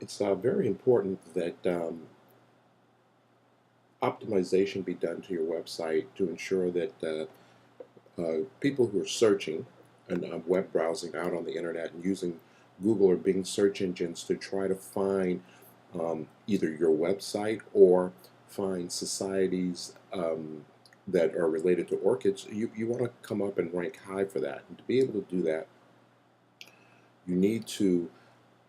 it's very important that optimization be done to your website to ensure that people who are searching and web browsing out on the internet and using Google or Bing search engines to try to find either your website or find societies that are related to orchids, you want to come up and rank high for that. And to be able to do that, you need to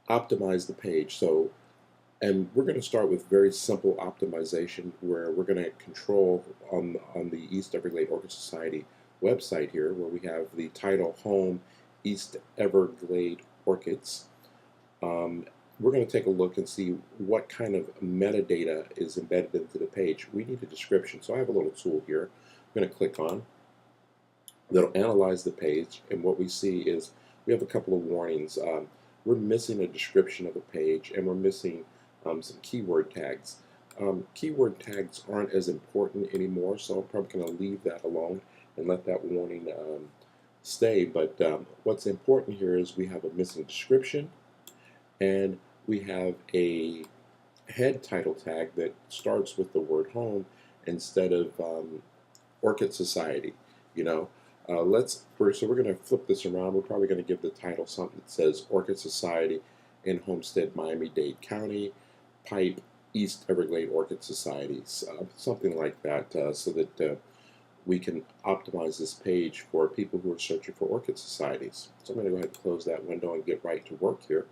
optimize the page. So, and we're going to start with very simple optimization where we're going to control on the East Everglade Orchid Society website here, where we have the title Home East Everglade Orchids. We're going to take a look and see what kind of metadata is embedded into the page. We need a description. So I have a little tool here I'm going to click on that'll analyze the page, and what we see is we have a couple of warnings. We're missing a description of the page, and we're missing some keyword tags. Keyword tags aren't as important anymore, so I'm probably going to leave that alone and let that warning stay. But what's important here is we have a missing description, and we have a head title tag that starts with the word home instead of Orchid Society. You know, so we're going to flip this around. We're probably going to give the title something that says Orchid Society in Homestead, Miami-Dade County, Pipe East Everglade Orchid Societies, something like that, so that we can optimize this page for people who are searching for orchid societies. So I'm going to go ahead and close that window and get right to work here.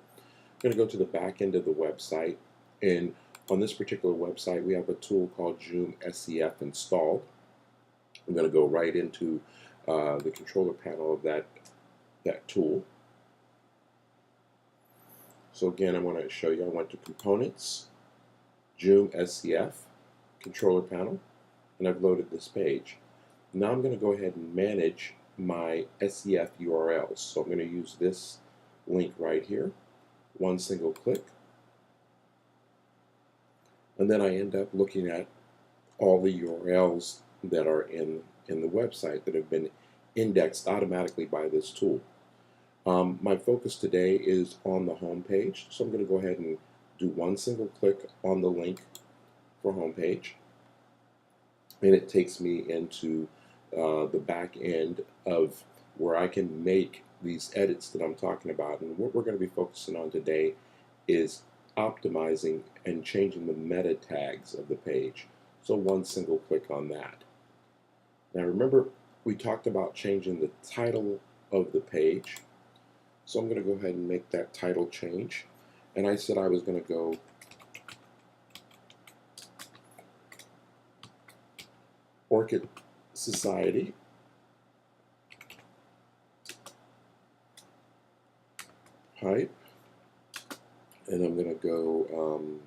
I'm going to go to the back end of the website, and on this particular website we have a tool called JoomSEF installed. I'm going to go right into the controller panel of that tool. So again, I want to show you, I went to Components, JoomSEF, Controller Panel, and I've loaded this page. Now I'm going to go ahead and manage my SEF URLs. So I'm going to use this link right here, one single click, and then I end up looking at all the URLs that are in the website that have been indexed automatically by this tool. My focus today is on the home page, so I'm going to go ahead and do one single click on the link for home page, and it takes me into the back end of where I can make these edits that I'm talking about. And what we're going to be focusing on today is optimizing and changing the meta tags of the page. So one single click on that. Now remember, we talked about changing the title of the page. So I'm going to go ahead and make that title change. And I said I was going to go Orchid Society, Pipe, and I'm going to go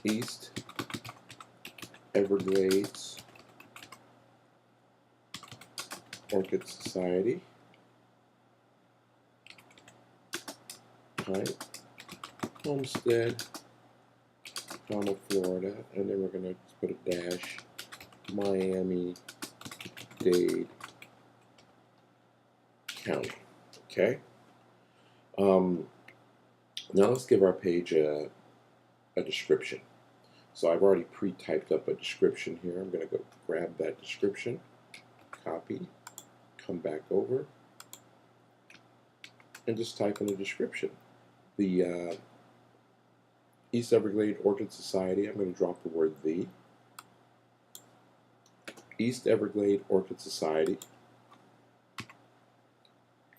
East Everglades Orchid Society, Pipe, Homestead, Florida, and then we're going to put a dash, Miami-Dade County. Okay. Now let's give our page a description. So I've already pre-typed up a description here. I'm going to go grab that description, copy, come back over, and just type in a description. The East Everglade Orchid Society, I'm going to drop the word "the." East Everglade Orchid Society,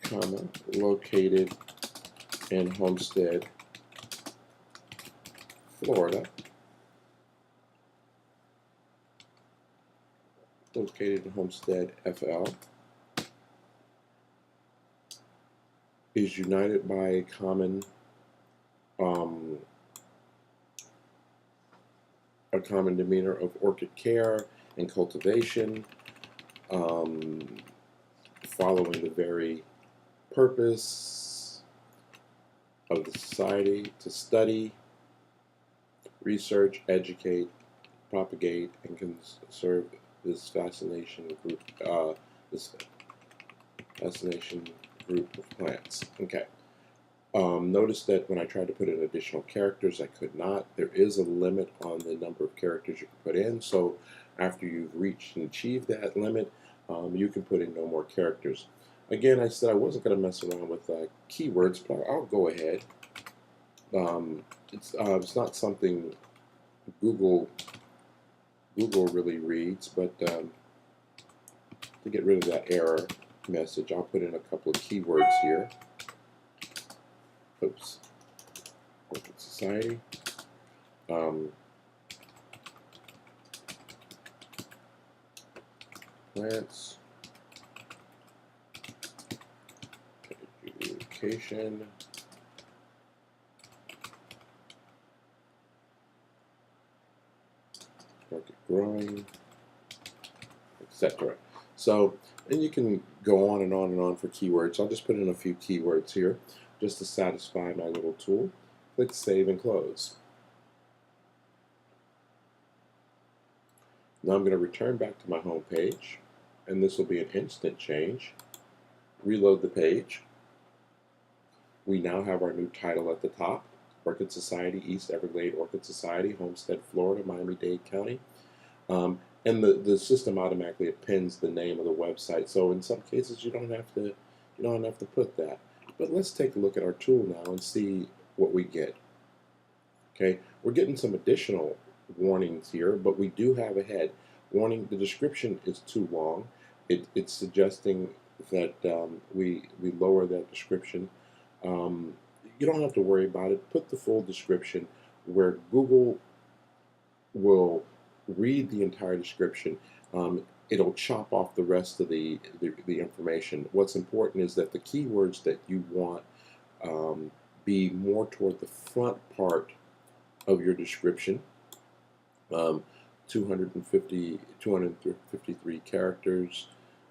comma, located in Homestead, Florida. Located in Homestead, FL. Is united by a common demeanor of orchid care and cultivation, following the very purpose of the society to study, research, educate, propagate, and conserve this fascination group of plants. Okay. Notice that when I tried to put in additional characters, I could not. There is a limit on the number of characters you can put in, so after you've reached and achieved that limit, you can put in no more characters. Again, I said I wasn't going to mess around with keywords, but I'll go ahead. It's not something Google really reads, but to get rid of that error message, I'll put in a couple of keywords here. Oops. Orchid Society. Plants. Education. Orchid growing, etc. So, and you can go on and on and on for keywords. I'll just put in a few keywords here just to satisfy my little tool. Click Save and Close. Now I'm going to return back to my home page, and this will be an instant change. Reload the page. We now have our new title at the top: Orchid Society, East Everglade Orchid Society, Homestead, Florida, Miami-Dade County. And the system automatically appends the name of the website. So in some cases you don't have to put that. But let's take a look at our tool now and see what we get. Okay, we're getting some additional warnings here, but we do have a head. Warning: the description is too long. It's suggesting that we lower that description. You don't have to worry about it. Put the full description where Google will read the entire description. It'll chop off the rest of the information. What's important is that the keywords that you want be more toward the front part of your description. 253 characters,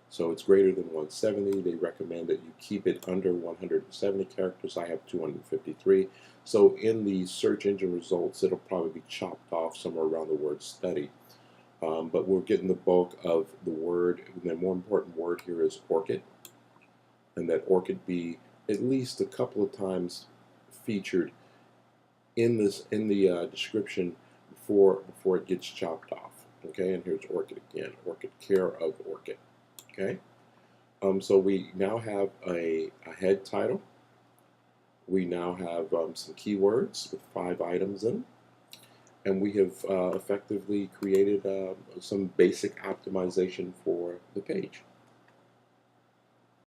so it's greater than 170. They recommend that you keep it under 170 characters. I have 253. So in the search engine results, it'll probably be chopped off somewhere around the word study. But we're getting the bulk of the word. And the more important word here is orchid, and that orchid be at least a couple of times featured in the description before it gets chopped off. Okay, and here's orchid again. Orchid, care of orchid. Okay, so we now have a head title. We now have some keywords with 5 items in them, and we have effectively created some basic optimization for the page.